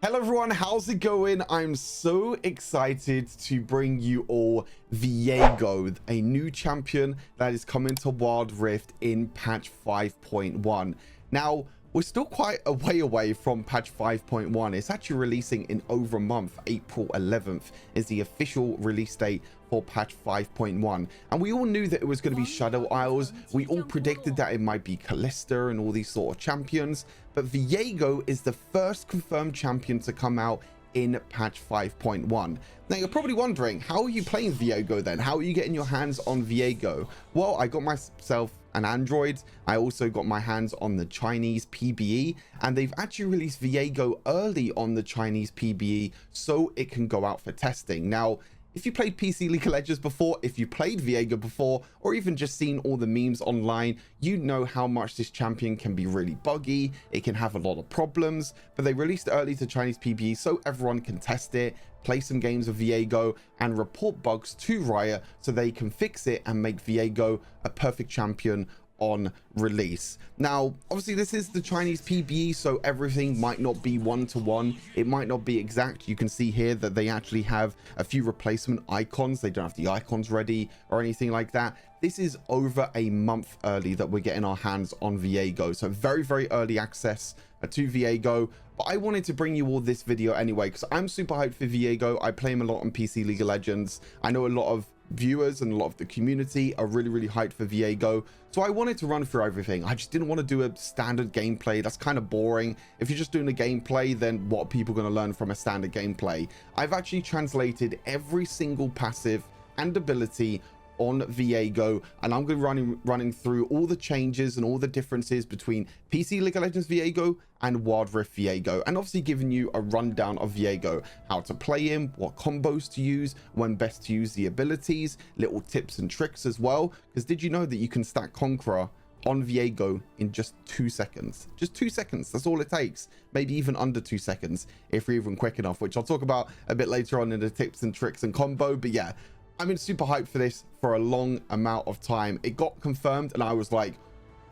Hello everyone, how's it going? I'm so excited to bring you all Viego, a new champion that is coming to Wild Rift in patch 5.1. Now, we're still quite a way away from patch 5.1. It's actually releasing in over a month. April 11th is the official release date for patch 5.1. And we all knew that it was going to be Shadow Isles. We all predicted that it might be Callista and all these sort of champions. But Viego is the first confirmed champion to come out in patch 5.1. Now you're probably wondering, how are you playing Viego then? How are you getting your hands on Viego? Well, I got myself an Android. I also got my hands on the Chinese PBE, and they've actually released Viego early on the Chinese PBE so it can go out for testing. Now, if you played PC League of Legends before, if you played Viego before, or even just seen all the memes online, you know how much this champion can be really buggy. It can have a lot of problems, but they released it early to Chinese PBE so everyone can test it, play some games of Viego, and report bugs to Riot so they can fix it and make Viego a perfect champion on release. Now, obviously this is the Chinese PBE, so everything might not be one-to-one. It might not be exact. You can see here that they actually have a few replacement icons. They don't have the icons ready or anything like that. This is over a month early that we're getting our hands on Viego, so very, very early access to Viego. But I wanted to bring you all this video anyway because I'm super hyped for Viego. I play him a lot on PC League of Legends. I know a lot of viewers and a lot of the community are really hyped for Viego, so I wanted to run through everything. I just didn't want to do a standard gameplay. That's kind of boring. If you're just doing a gameplay, then what are people going to learn from a standard gameplay? I've actually translated every single passive and ability on Viego, and I'm going to be running through all the changes and all the differences between PC League of Legends Viego and Wild Rift Viego, and obviously giving you a rundown of Viego, how to play him, what combos to use, when best to use the abilities, little tips and tricks as well. Because did you know that you can stack Conqueror on Viego in just 2 seconds? Just 2 seconds, that's all it takes. Maybe even under 2 seconds if you're even quick enough, which I'll talk about a bit later on in the tips and tricks and combo. But yeah, I've been super hyped for this for a long amount of time. It got confirmed and I was like,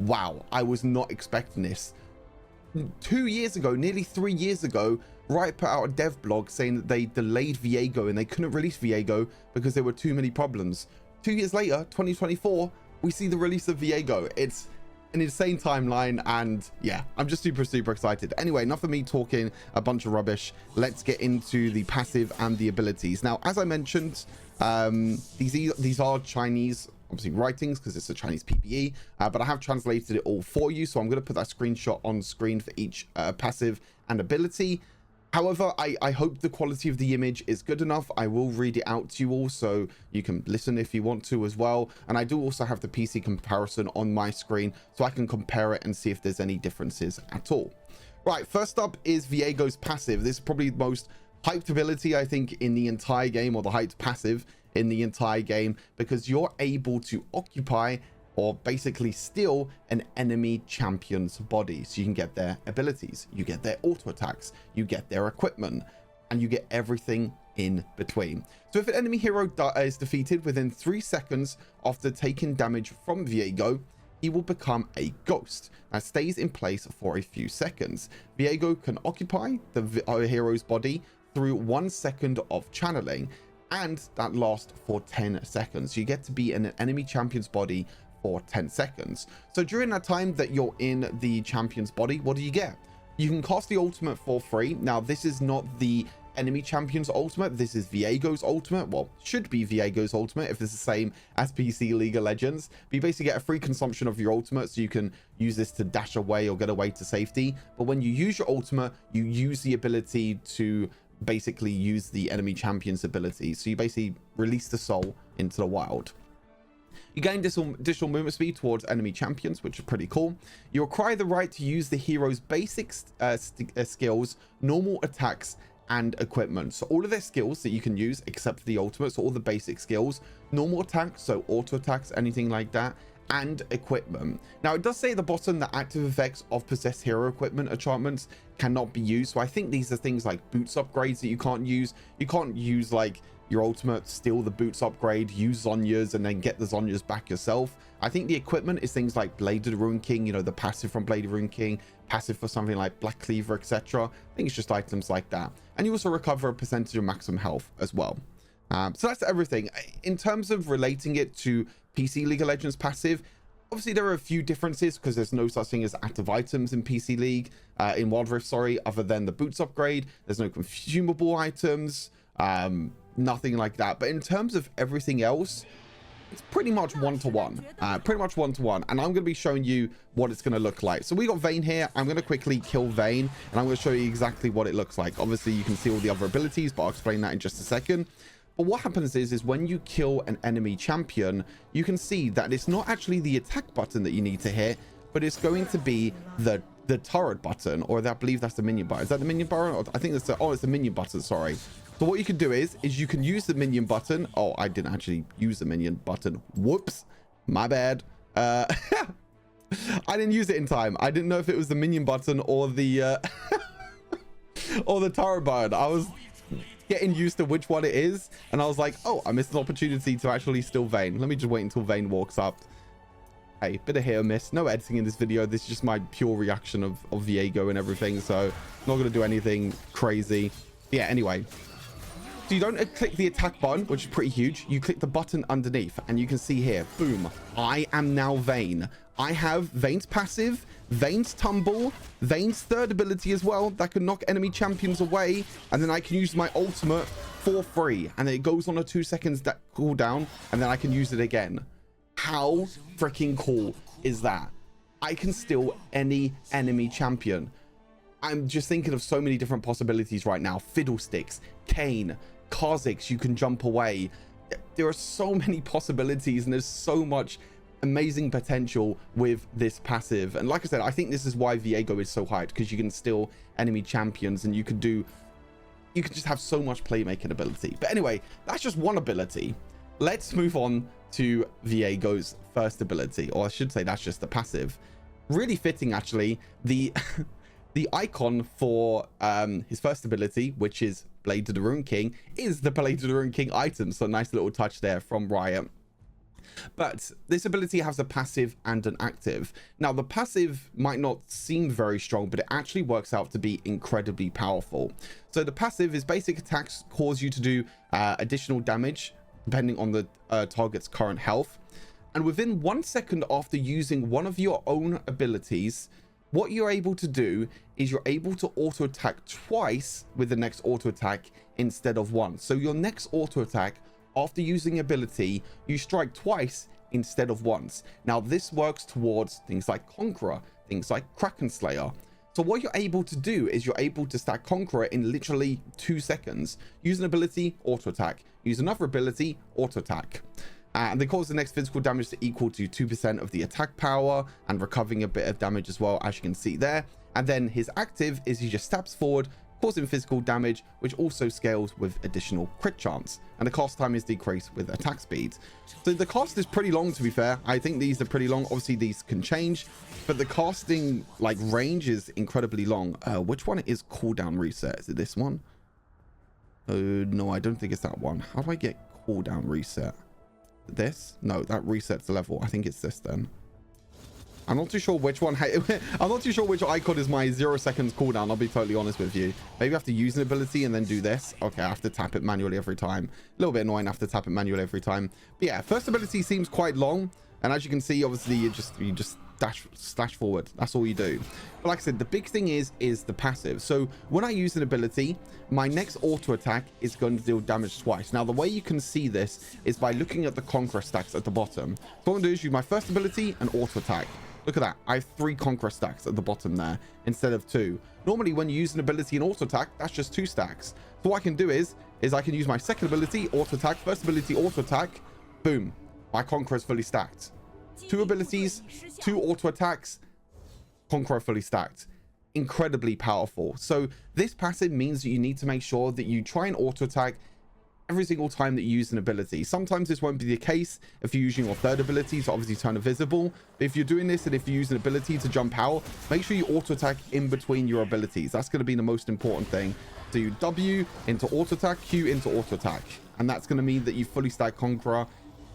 wow, I was not expecting this. 2 years ago, nearly 3 years ago, Riot put out a dev blog saying that they delayed Viego and they couldn't release Viego because there were too many problems. 2 years later, 2024, we see the release of Viego. It's an insane timeline, and yeah, I'm just super excited. Anyway, enough of me talking a bunch of rubbish. Let's get into the passive and the abilities. Now, as I mentioned, these are Chinese obviously writings because it's a Chinese PBE, but I have translated it all for you, so I'm going to put that screenshot on screen for each passive and ability. However, I hope the quality of the image is good enough. I will read it out to you all so you can listen if you want to as well. And I do also have the PC comparison on my screen so I can compare it and see if there's any differences at all. Right, first up is Viego's passive. This is probably the most hyped ability, I think, in the entire game, or the hyped passive in the entire game, because you're able to occupy or basically steal an enemy champion's body. So you can get their abilities, you get their auto attacks, you get their equipment, and you get everything in between. So if an enemy hero is defeated within 3 seconds after taking damage from Viego, he will become a ghost that stays in place for a few seconds. Viego can occupy the hero's body through 1 second of channeling, and that lasts for 10 seconds. So you get to be in an enemy champion's body for 10 seconds. So during that time that you're in the champion's body, what do you get? You can cast the ultimate for free. Now, this is not the enemy champion's ultimate. This is Viego's ultimate. Well, should be Viego's ultimate if it's the same as PC League of Legends. But you basically get a free consumption of your ultimate, so you can use this to dash away or get away to safety. But when you use your ultimate, you use the ability to basically use the enemy champion's ability. So you basically release the soul into the wild. You gain additional movement speed towards enemy champions, which is pretty cool. You acquire the right to use the hero's basic skills, normal attacks, and equipment. So all of their skills that you can use, except for the ultimate, so all the basic skills, normal attacks, so auto attacks, anything like that, and equipment. Now, it does say at the bottom that active effects of possessed hero equipment enchantments cannot be used. So I think these are things like boots upgrades that you can't use. You can't use like your ultimate, steal the boots upgrade, use Zhonya's, and then get the Zhonya's back yourself. I think the equipment is things like Blade of the Ruined King, you know, the passive from Blade of the Ruined King, passive for something like Black Cleaver, etc. I think it's just items like that. And you also recover a percentage of maximum health as well. So that's everything. In terms of relating it to PC League of Legends passive, obviously there are a few differences because there's no such thing as active items in PC League, in Wild Rift, sorry, other than the boots upgrade. There's no consumable items, nothing like that. But in terms of everything else, it's pretty much one-to-one, and I'm going to be showing you what it's going to look like. So we got Vayne here. I'm going to quickly kill Vayne, and I'm going to show you exactly what it looks like. Obviously, you can see all the other abilities, but I'll explain that in just a second. But what happens is when you kill an enemy champion, you can see that it's not actually the attack button that you need to hit, but it's going to be the turret button, or I believe that's the minion button. Is that the minion button? Or I think that's the, oh, it's the minion button, sorry. So what you can do is you can use the minion button. Oh, I didn't actually use the minion button. Whoops, my bad. I didn't use it in time. I didn't know if it was the minion button or the or the turret button. I was getting used to which one it is, and I was like, oh, I missed an opportunity to actually steal Vayne. Let me just wait until Vayne walks up. Hey, bit of hit or miss. No editing in this video. This is just my pure reaction of Viego and everything, so not gonna do anything crazy. Yeah, anyway. So you don't click the attack button, which is pretty huge. You click the button underneath, and you can see here, boom, I am now Vayne. I have Vayne's passive, Vayne's tumble, Vayne's third ability as well that can knock enemy champions away, and then I can use my ultimate for free, and then it goes on a 2 seconds cooldown, and then I can use it again. How freaking cool is that? I can steal any enemy champion. I'm just thinking of so many different possibilities right now. Fiddlesticks, Kayn, Kha'Zix, you can jump away. There are so many possibilities, and there's so much amazing potential with this passive. And like I said, I think this is why Viego is so hyped, because you can steal enemy champions, and you could just have so much playmaking ability. But anyway, that's just one ability. Let's move on to Viego's first ability, or I should say that's just the passive. Really fitting, actually. The the icon for his first ability, which is Blade of the Ruined King, is the Blade of the Ruined King item. So nice little touch there from Riot. But this ability has a passive and an active. Now, the passive might not seem very strong, but it actually works out to be incredibly powerful. So the passive is basic attacks cause you to do additional damage depending on the target's current health. And within 1 second after using one of your own abilities, what you're able to do is you're able to auto attack twice with the next auto attack instead of once. So your next auto attack, after using ability, you strike twice instead of once. Now this works towards things like Conqueror, things like Kraken Slayer. So what you're able to do is you're able to stack Conqueror in literally 2 seconds. Use an ability, auto attack. Use another ability, auto attack. And they cause the next physical damage to equal to 2% of the attack power, and recovering a bit of damage as well, as you can see there. And then his active is he just stabs forward, causing physical damage, which also scales with additional crit chance. And the cast time is decreased with attack speed. So the cast is pretty long, to be fair. I think these are pretty long. Obviously, these can change, but the casting like range is incredibly long. Which one is cooldown reset? Is it this one? No, I don't think it's that one. How do I get cooldown reset? This? No, that resets the level. I think it's this then. I'm not too sure which one. I'm not too sure which icon is my 0 seconds cooldown. I'll be totally honest with you. Maybe I have to use an ability and then do this. Okay, I have to tap it manually every time. A little bit annoying. I have to tap it manually every time. But yeah, first ability seems quite long. And as you can see, obviously, you just slash forward. That's all you do. But like I said, the big thing is the passive. So when I use an ability, my next auto attack is going to deal damage twice. Now, the way you can see this is by looking at the Conqueror stacks at the bottom. So what I'm going to do is use my first ability and auto attack. Look at that. I have 3 Conqueror stacks at the bottom there instead of 2. Normally, when you use an ability and auto attack, that's just 2 stacks. So what I can do is I can use my second ability, auto attack, first ability, auto attack. Boom. My Conqueror is fully stacked. 2 abilities, 2 auto attacks, Conqueror fully stacked. Incredibly powerful. So this passive means that you need to make sure that you try and auto attack every single time that you use an ability. Sometimes this won't be the case if you're using your third ability to obviously turn invisible. But if you're doing this and if you use an ability to jump out, make sure you auto attack in between your abilities. That's going to be the most important thing. So you W into auto attack, Q into auto attack, and that's going to mean that you fully stack Conqueror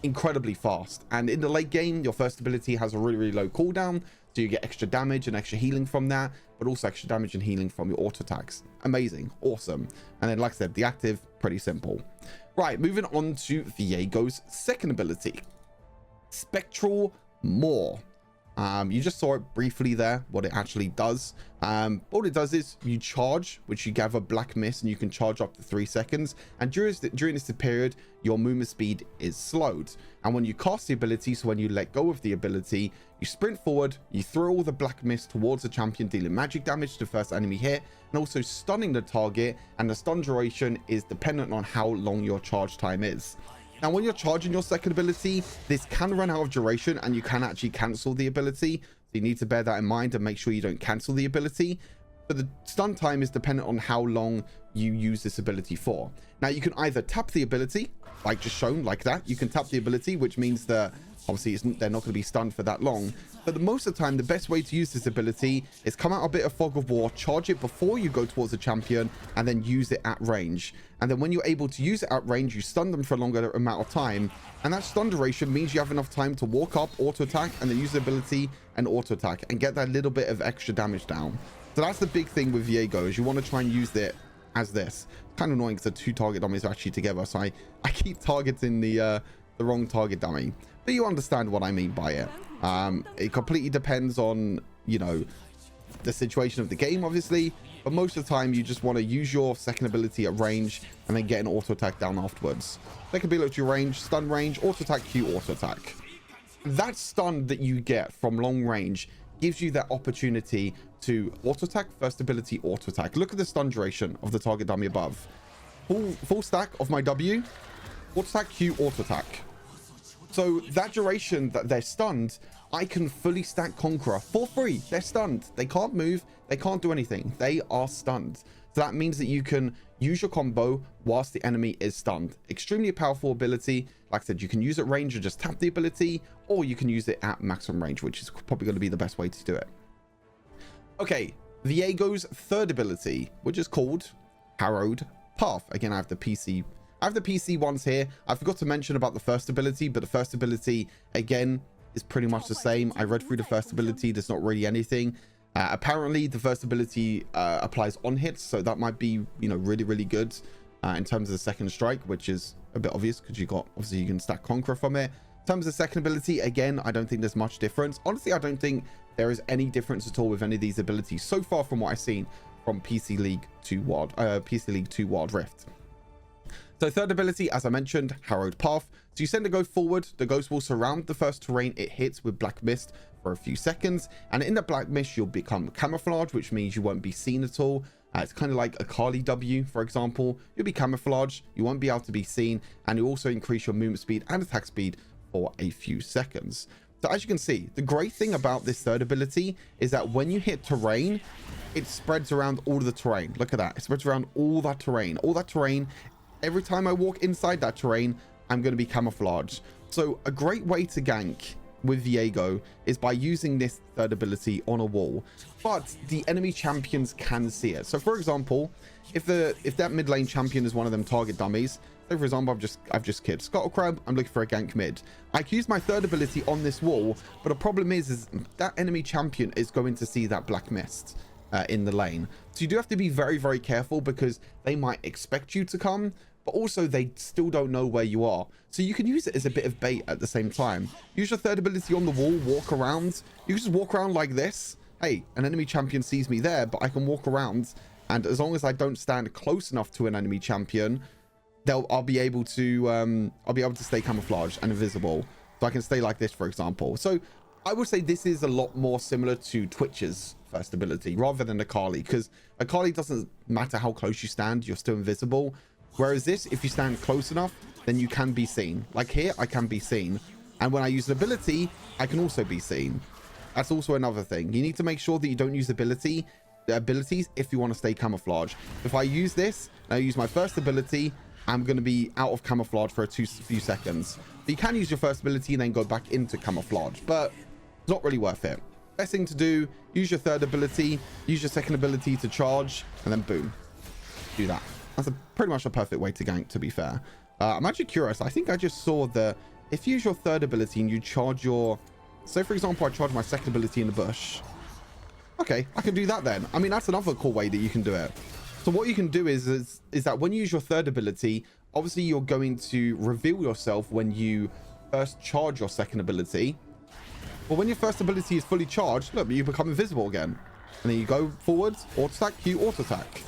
incredibly fast. And in the late game, your first ability has a really low cooldown, so you get extra damage and extra healing from that, but also extra damage and healing from your auto attacks. Amazing, awesome. And then, like I said, the active, pretty simple. Right, moving on to Viego's second ability, Spectral Maw. You just saw it briefly there, what it actually does. All it does is you charge, which you gather black mist, and you can charge up to 3 seconds. And during this period, your movement speed is slowed. And when you cast the ability, so when you let go of the ability, you sprint forward, you throw all the black mist towards the champion, dealing magic damage to the first enemy hit, and also stunning the target. And the stun duration is dependent on how long your charge time is. Now, when you're charging your second ability, this can run out of duration and you can actually cancel the ability. So you need to bear that in mind and make sure you don't cancel the ability. But the stun time is dependent on how long you use this ability for. Now, you can either tap the ability, like just shown like that. You can tap the ability, which means that obviously they're not going to be stunned for that long. But most of the time, the best way to use this ability is come out a bit of Fog of War, charge it before you go towards the champion, and then use it at range. And then when you're able to use it at range, you stun them for a longer amount of time. And that stun duration means you have enough time to walk up, auto attack, and then use the ability and auto attack and get that little bit of extra damage down. So that's the big thing with Viego, is you want to try and use it as this. It's kind of annoying because the two target dummies are actually together, so I keep targeting the wrong target dummy. But you understand what I mean by it. It completely depends on, you know, the situation of the game, obviously. But most of the time, you just want to use your second ability at range and then get an auto attack down afterwards. Second ability range, stun range, auto attack, Q, auto attack. That stun that you get from long range gives you that opportunity to auto attack, first ability, auto attack. Look at the stun duration of the target dummy above. Full stack of my W, auto attack, Q, auto attack. So that duration that they're stunned, I can fully stack Conqueror for free. They're stunned. They can't move. They can't do anything. They are stunned. So that means that you can use your combo whilst the enemy is stunned. Extremely powerful ability. Like I said, you can use it at range and just tap the ability, or you can use it at maximum range, which is probably going to be the best way to do it. Okay, Viego's third ability, which is called Harrowed Path. Again, I have the PC ones here. I forgot to mention about the first ability, but the first ability, again, is pretty much the same. I read through the first ability. There's not really anything. Apparently, the first ability applies on hits, so that might be, you know, really good in terms of the second strike, which is a bit obvious because obviously you can stack Conqueror from it. In terms of the second ability, again, I don't think there's much difference. Honestly, I don't think there is any difference at all with any of these abilities so far from what I've seen from PC League 2 Wild Rift. So third ability, as I mentioned, Harrowed Path. So you send a ghost forward, the ghost will surround the first terrain it hits with black mist for a few seconds, and in the black mist you'll become camouflage, which means you won't be seen at all. It's kind of like a Kali W, for example. You'll be camouflaged, you won't be able to be seen, and you also increase your movement speed and attack speed for a few seconds. So as you can see, the great thing about this third ability is that when you hit terrain, it spreads around all of the terrain. Look at that, it spreads around all that terrain. Every time I walk inside that terrain, I'm going to be camouflaged. So a great way to gank with Viego is by using this third ability on a wall, but the enemy champions can see it. So for example, if that mid lane champion is one of them target dummies, so for example, I've just killed Scuttle Crab, I'm looking for a gank mid. I can use my third ability on this wall, but the problem is that enemy champion is going to see that black mist in the lane. So you do have to be very careful, because they might expect you to come, but also they still don't know where you are. So you can use it as a bit of bait at the same time. Use your third ability on the wall, walk around. You can just walk around like this. Hey, an enemy champion sees me there, but I can walk around, and as long as I don't stand close enough to an enemy champion, I'll be able to stay camouflaged and invisible. So I can stay like this, for example. So I would say this is a lot more similar to Twitch's first ability rather than Akali, because Akali doesn't matter how close you stand, you're still invisible. Whereas this, if you stand close enough, then you can be seen. Like here, I can be seen. And when I use an ability, I can also be seen. That's also another thing. You need to make sure that you don't use the abilities if you want to stay camouflaged. If I use this, and I use my first ability, I'm going to be out of camouflage for few seconds. But you can use your first ability and then go back into camouflage, but it's not really worth it. Best thing to do, use your third ability, use your second ability to charge, and then boom, do that. That's pretty much a perfect way to gank, to be fair. I'm actually curious. I think I just saw that if you use your third ability and you charge your... So, for example, I charge my second ability in the bush. Okay, I can do that then. I mean, that's another cool way that you can do it. So what you can do is that when you use your third ability, obviously you're going to reveal yourself when you first charge your second ability. But when your first ability is fully charged, look, you become invisible again. And then you go forwards, auto attack, Q, auto attack.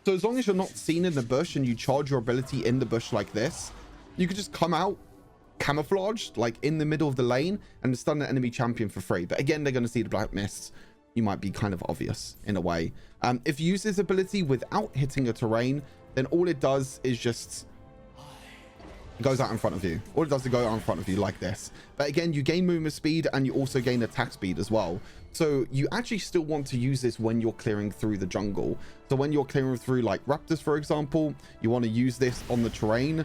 So as long as you're not seen in the bush and you charge your ability in the bush like this, you could just come out camouflaged, like in the middle of the lane, and stun an enemy champion for free. But again, they're going to see the black mist. You might be kind of obvious in a way. If you use this ability without hitting a terrain, then all it does is just goes out in front of you. All it does is go out in front of you like this. But again, you gain movement speed and you also gain attack speed as well. So you actually still want to use this when you're clearing through the jungle. So when you're clearing through like raptors, for example, you want to use this on the terrain,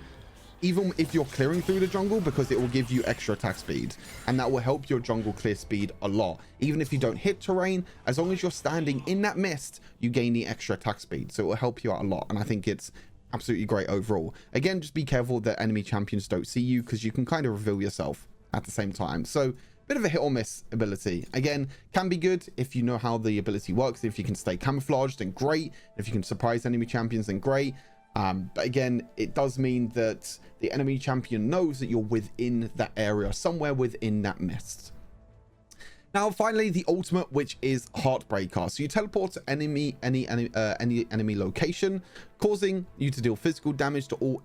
even if you're clearing through the jungle, because it will give you extra attack speed, and that will help your jungle clear speed a lot. Even if you don't hit terrain, as long as you're standing in that mist, you gain the extra attack speed, so it will help you out a lot. And I think it's absolutely great overall. Again, just be careful that enemy champions don't see you, because you can kind of reveal yourself at the same time. So bit of a hit or miss ability. Again, can be good if you know how the ability works. If you can stay camouflaged, then great. If you can surprise enemy champions, then great. But again, it does mean that the enemy champion knows that you're within that area, somewhere within that mist. Now, finally, the ultimate, which is Heartbreaker. So you teleport to any enemy location, causing you to deal physical damage to all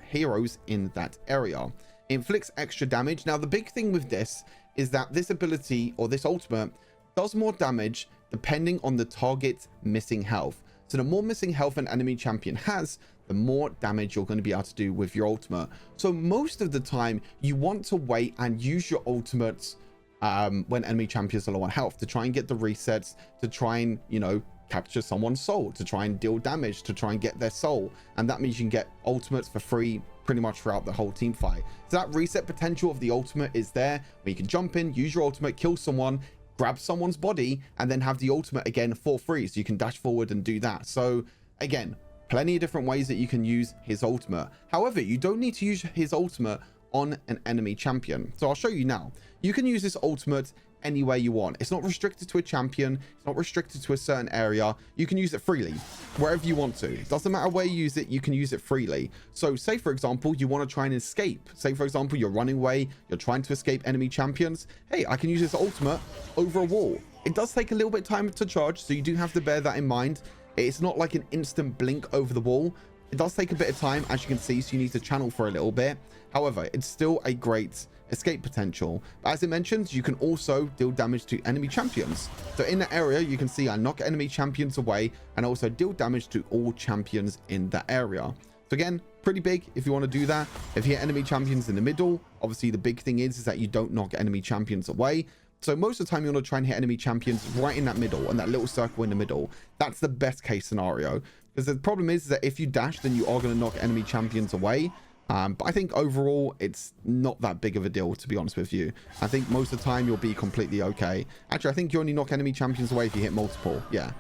heroes in that area. It inflicts extra damage. Now, the big thing with this is that this ability, or this ultimate, does more damage depending on the target's missing health. So the more missing health an enemy champion has, the more damage you're going to be able to do with your ultimate. So most of the time, you want to wait and use your ultimate when enemy champions are low on health, to try and get the resets, to try and, you know, capture someone's soul, to try and deal damage, to try and get their soul. And that means you can get ultimates for free pretty much throughout the whole team fight. So that reset potential of the ultimate is there, where you can jump in, use your ultimate, kill someone, grab someone's body, and then have the ultimate again for free, so you can dash forward and do that. So again, plenty of different ways that you can use his ultimate. However, you don't need to use his ultimate on an enemy champion. So I'll show you now. You can use this ultimate anywhere you want. It's not restricted to a champion, it's not restricted to a certain area. You can use it freely wherever you want to. It doesn't matter where you use it, you can use it freely. So say, for example, you want to try and escape. Say, for example, you're running away, you're trying to escape enemy champions. Hey, I can use this ultimate over a wall. It does take a little bit of time to charge, so you do have to bear that in mind. It's not like an instant blink over the wall. It does take a bit of time, as you can see, so you need to channel for a little bit. However, it's still a great escape potential. But as it mentions, you can also deal damage to enemy champions. So in that area, you can see I knock enemy champions away and also deal damage to all champions in that area. So again, pretty big if you want to do that. If you hit enemy champions in the middle, obviously the big thing is that you don't knock enemy champions away. So most of the time you want to try and hit enemy champions right in that middle, and that little circle in the middle. That's the best case scenario. Because the problem is that if you dash, then you are going to knock enemy champions away. But I think overall, it's not that big of a deal, to be honest with you. I think most of the time you'll be completely okay. Actually, I think you only knock enemy champions away if you hit multiple. Yeah.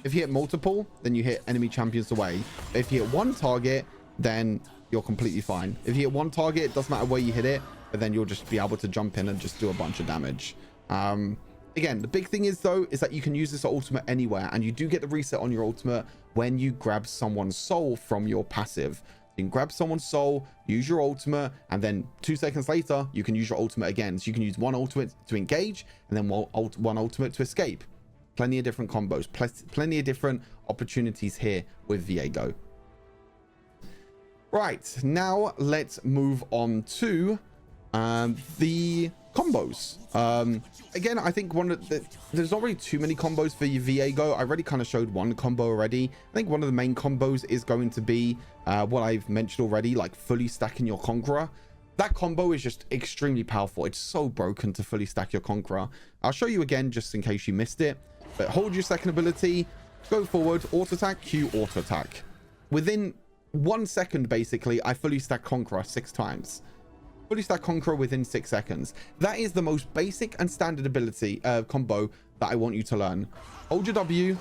If you hit multiple, then you hit enemy champions away. But if you hit one target, then you're completely fine. If you hit one target, it doesn't matter where you hit it, but then you'll just be able to jump in and just do a bunch of damage. Again, the big thing is, though, is that you can use this ultimate anywhere, and you do get the reset on your ultimate when you grab someone's soul from your passive. You can grab someone's soul, use your ultimate, and then 2 seconds later, you can use your ultimate again. So you can use one ultimate to engage, and then one ultimate to escape. Plenty of different combos, plenty of different opportunities here with Viego. Right, now let's move on to the combos. Again, I think there's not really too many combos for Viego. I already kind of showed one combo already. I think one of the main combos is going to be what I've mentioned already, like fully stacking your Conqueror. That combo is just extremely powerful. It's so broken to fully stack your Conqueror. I'll show you again just in case you missed it. But hold your second ability, go forward, auto attack, Q, auto attack. Within 1 second, basically, I fully stack Conqueror 6 times. Fully stack Conqueror within 6 seconds. That is the most basic and standard ability combo that I want you to learn. Hold your W,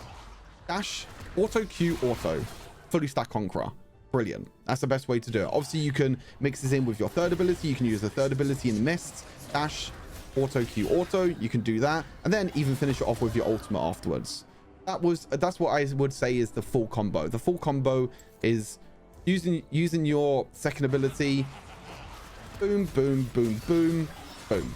dash, auto Q, auto. Fully stack Conqueror. Brilliant. That's the best way to do it. Obviously, you can mix this in with your third ability. You can use the third ability in the mists, dash, auto Q, auto. You can do that, and then even finish it off with your ultimate afterwards. That's what I would say is the full combo. The full combo is using your second ability. Boom, boom, boom, boom, boom.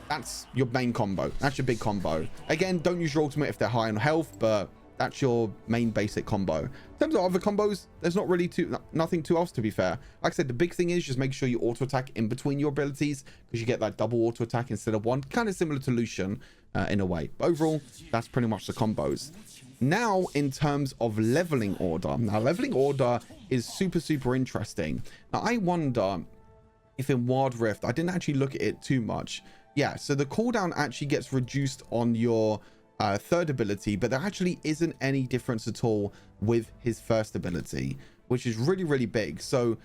That's your main combo. That's your big combo. Again, don't use your ultimate if they're high on health, but that's your main basic combo. In terms of other combos, there's not really nothing too else, to be fair. Like I said, the big thing is just make sure you auto attack in between your abilities, because you get that double auto attack instead of one, kind of similar to Lucian in a way. But overall, that's pretty much the combos. Now, in terms of leveling order. Now, leveling order is super, super interesting. Now, I wonder if in Wild Rift, I didn't actually look at it too much. Yeah, so the cooldown actually gets reduced on your third ability, but there actually isn't any difference at all with his first ability, which is really, really big. So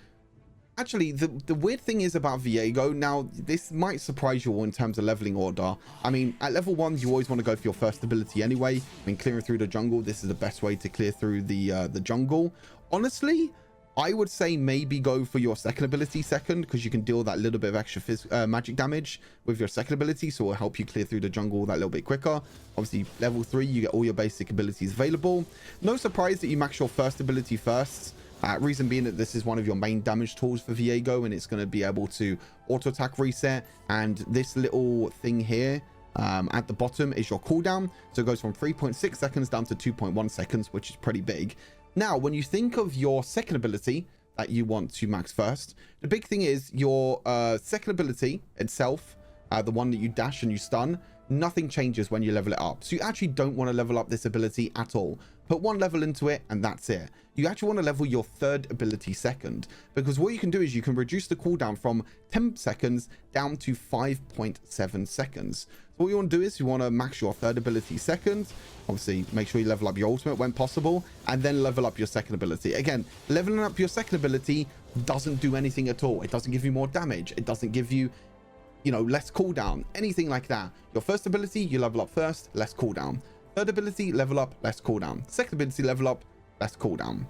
actually, the weird thing is about Viego, now this might surprise you all in terms of leveling order. I mean, at level 1, you always want to go for your first ability anyway. I mean, clearing through the jungle, this is the best way to clear through the jungle. Honestly, I would say maybe go for your second ability second, because you can deal that little bit of extra magic damage with your second ability, so it will help you clear through the jungle that little bit quicker. Obviously, level 3, you get all your basic abilities available. No surprise that you max your first ability first. Reason being that this is one of your main damage tools for Viego, and it's going to be able to auto attack reset. And this little thing here at the bottom is your cooldown, so it goes from 3.6 seconds down to 2.1 seconds, which is pretty big. Now, when you think of your second ability that you want to max first, the big thing is your second ability itself, the one that you dash and you stun, nothing changes when you level it up. So you actually don't want to level up this ability at all. Put 1 level into it and that's it. You actually want to level your third ability second, because what you can do is you can reduce the cooldown from 10 seconds down to 5.7 seconds. So what you want to do is you want to max your third ability second. Obviously, make sure you level up your ultimate when possible, and then level up your second ability. Again, leveling up your second ability doesn't do anything at all. It doesn't give you more damage. It doesn't give you, you know, less cooldown, anything like that. Your first ability, you level up first, less cooldown. Third ability, level up, less cooldown. Second ability, level up, less cooldown.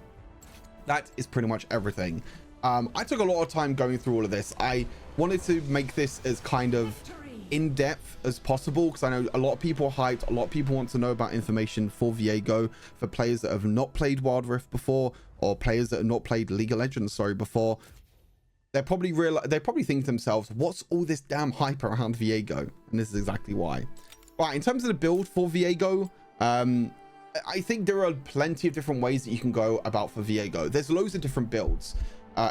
That is pretty much everything. I took a lot of time going through all of this. I wanted to make this as kind of in-depth as possible, because I know a lot of people are hyped. A lot of people want to know about information for Viego, for players that have not played Wild Rift before, or players that have not played League of Legends, before. They're probably think to themselves, what's all this damn hype around Viego? And this is exactly why. Right, in terms of the build for Viego, I think there are plenty of different ways that you can go about for Viego. There's loads of different builds.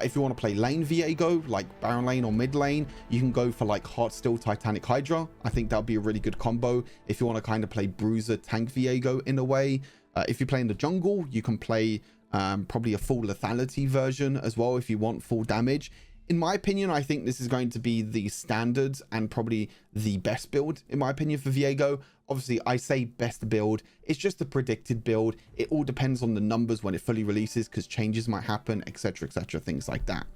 If you want to play lane Viego, like Baron lane or mid lane, you can go for like Heart Steel Titanic Hydra. I think that would be a really good combo. If you want to kind of play Bruiser Tank Viego in a way. If you play in the jungle, you can play probably a full lethality version as well if you want full damage. In my opinion, I think this is going to be the standard and probably the best build, in my opinion, for Viego. Obviously, I say best build. It's just a predicted build. It all depends on the numbers when it fully releases, because changes might happen, etc., things like that.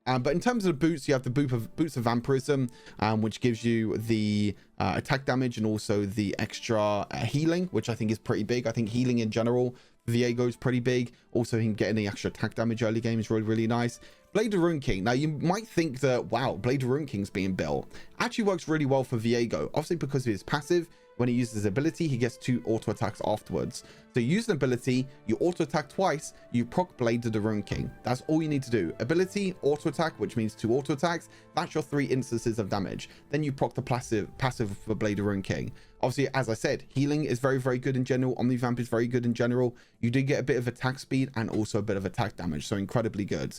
But in terms of the boots, you have the boots of Vampirism, which gives you the attack damage and also the extra healing, which I think is pretty big. I think healing in general, Viego is pretty big. Also, him getting the extra attack damage early game is really, really nice. Blade of Rune King. Now, you might think that, wow, Blade of Rune King's being built. Actually works really well for Viego. Obviously, because of his passive, when he uses his ability, he gets 2 auto attacks afterwards. So you use an ability, you auto attack twice, you proc Blade of the Rune King. That's all you need to do. Ability, auto attack, which means 2 auto attacks. That's your 3 instances of damage. Then you proc the passive for Blade of Rune King. Obviously, as I said, healing is very, very good in general. Omnivamp is very good in general. You do get a bit of attack speed and also a bit of attack damage. So incredibly good.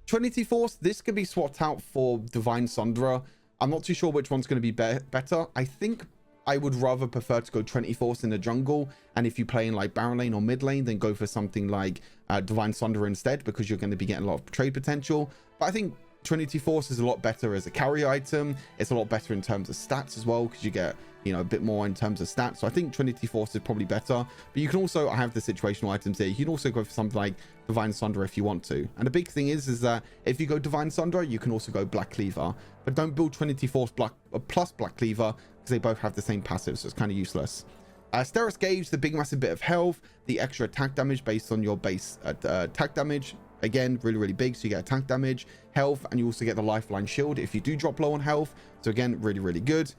Trinity Force, this can be swapped out for Divine Sundra. I'm not too sure which one's going to be better. I think I would rather prefer to go Trinity Force in the jungle. And if you play in like Baron lane or mid lane, then go for something like Divine Sundra instead, because you're going to be getting a lot of trade potential. But I think Trinity Force is a lot better as a carry item. It's a lot better in terms of stats as well, because you get, you know, a bit more in terms of stats. So I think Trinity Force is probably better, but you can also, I have the situational items here. You can also go for something like Divine Sunder if you want to. And the big thing is that if you go Divine Sunder, you can also go Black Cleaver, but don't build Trinity Force plus Black Cleaver because they both have the same passive, so it's kind of useless. Steris Gauge, the big massive bit of health, the extra attack damage based on your base attack damage. Again, really big, so you get attack damage, health, and you also get the lifeline shield if you do drop low on health. So again, really good.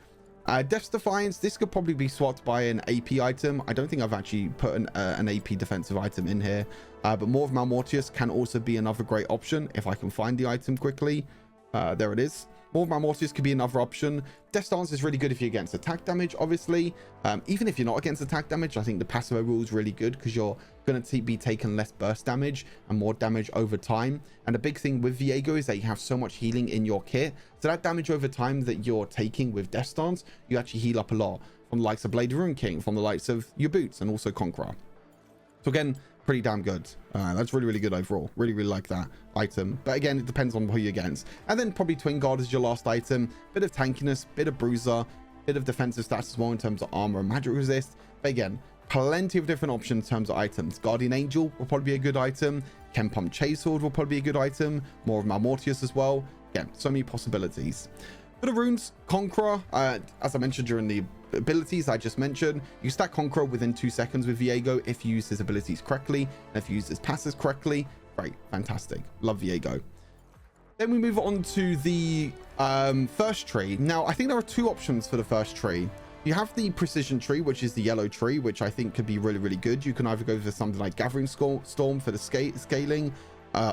Death's Defiance, this could probably be swapped by an AP item. I don't think I've actually put an AP defensive item in here, but More of Malmortius can also be another great option if I can find the item quickly. There it is. More of Malmortius could be another option. Death Stance is really good if you're against attack damage, obviously. Even if you're not against attack damage, I think the passive rule is really good because you're going to be taking less burst damage and more damage over time. And the big thing with Viego is that you have so much healing in your kit. So that damage over time that you're taking with Death Stance, you actually heal up a lot from the likes of Blade of Rune King, from the likes of your boots, and also Conqueror. So again, pretty damn good. That's really good overall. Really like that item, but again, it depends on who you're against. And then probably Twin Guard is your last item. Bit of tankiness, bit of bruiser, bit of defensive stats as well in terms of armor and magic resist. But again, plenty of different options in terms of items. Guardian Angel will probably be a good item. Chem Pump Chase Sword will probably be a good item. More of Malmortius as well. Again, so many possibilities. For the runes, Conqueror, as I mentioned during the abilities I just mentioned, you stack Conqueror within 2 seconds with Viego if you use his abilities correctly, and if you use his passes correctly. Great, fantastic, love Viego. Then we move on to the first tree. Now I think there are 2 options for the first tree. You have the precision tree, which is the yellow tree, which I think could be really good. You can either go for something like Gathering Storm for the scaling,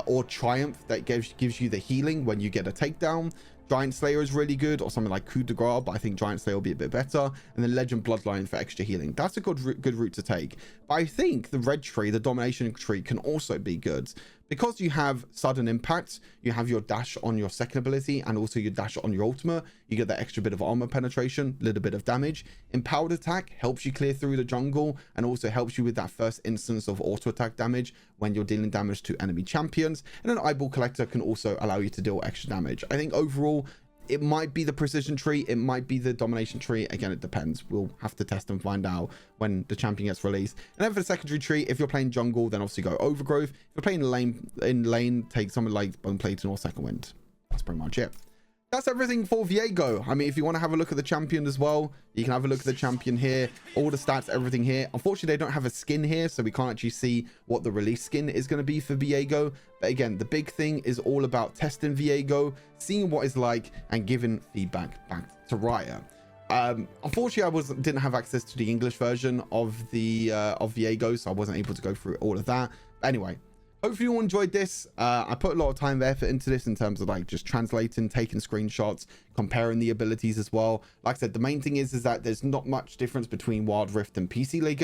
or Triumph that gives you the healing when you get a takedown. Giant Slayer is really good, or something like Coup de Grace, but I think Giant Slayer will be a bit better. And then Legend Bloodline for extra healing. That's a good route to take. But I think the red tree, the domination tree, can also be good. Because you have sudden impact, you have your dash on your second ability and also your dash on your ultimate. You get that extra bit of armor penetration, little bit of damage. Empowered attack helps you clear through the jungle and also helps you with that first instance of auto attack damage when you're dealing damage to enemy champions. And an Eyeball Collector can also allow you to deal extra damage. I think overall, it might be the precision tree, it might be the domination tree. Again, it depends. We'll have to test and find out when the champion gets released. And then for the secondary tree, if you're playing jungle, then obviously go Overgrowth. If you're playing lane, take something like Bone Plating or Second Wind. That's pretty much it. That's everything for Viego. I mean, if you want to have a look at the champion as well, you can have a look at the champion here, all the stats, everything here. Unfortunately, they don't have a skin here, so we can't actually see what the release skin is going to be for Viego. But again, the big thing is all about testing Viego, seeing what it's like, and giving feedback back to Riot. Unfortunately, I didn't have access to the English version of the of Viego, so I wasn't able to go through all of that. But anyway, hopefully you all enjoyed this. I put a lot of time and effort into this in terms of like just translating, taking screenshots, comparing the abilities as well. Like I said, the main thing is that there's not much difference between Wild Rift and PC League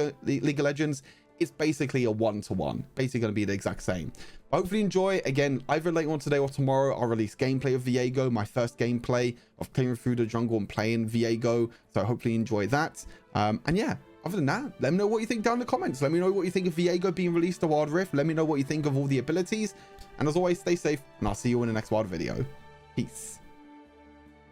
of Legends. It's basically a one-to-one, basically going to be the exact same. Hopefully enjoy. Again, either later on today or tomorrow, I'll release gameplay of Viego, my first gameplay of clearing through the jungle and playing Viego. So hopefully enjoy that. And yeah, other than that, let me know what you think down in the comments. Let me know what you think of Viego being released to Wild Rift. Let me know what you think of all the abilities. And as always, stay safe, and I'll see you in the next Wild video. Peace.